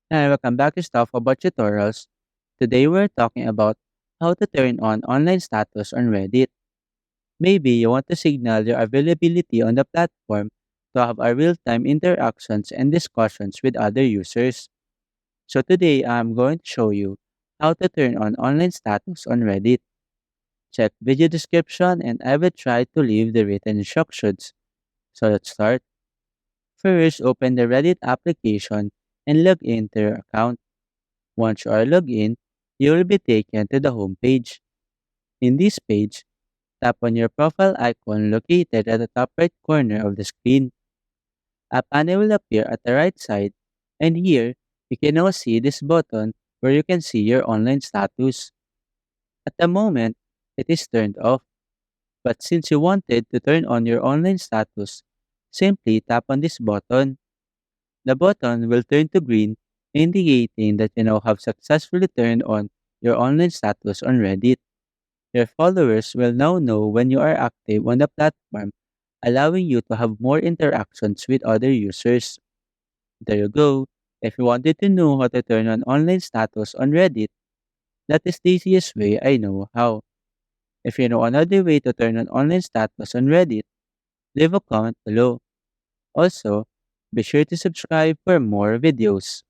Hi, welcome back to Stuff About Tutorials. Today we're talking about how to turn on online status on Reddit. Maybe you want to signal your availability on the platform to have a real-time interactions and discussions with other users. So today I'm going to show you how to turn on online status on Reddit. Check video description and I will try to leave the written instructions. So let's start. First, open the Reddit application and log into your account. Once you are logged in, you will be taken to the home page. In this page, tap on your profile icon located at the top right corner of the screen. A panel will appear at the right side, and here you can now see this button where you can see your online status. At the moment, it is turned off, but since you wanted to turn on your online status, simply tap on this button. The button will turn to green, indicating that you now have successfully turned on your online status on Reddit. Your followers will now know when you are active on the platform, allowing you to have more interactions with other users. There you go. If you wanted to know how to turn on online status on Reddit, that is the easiest way I know how. If you know another way to turn on online status on Reddit, leave a comment below. Also, be sure to subscribe for more videos.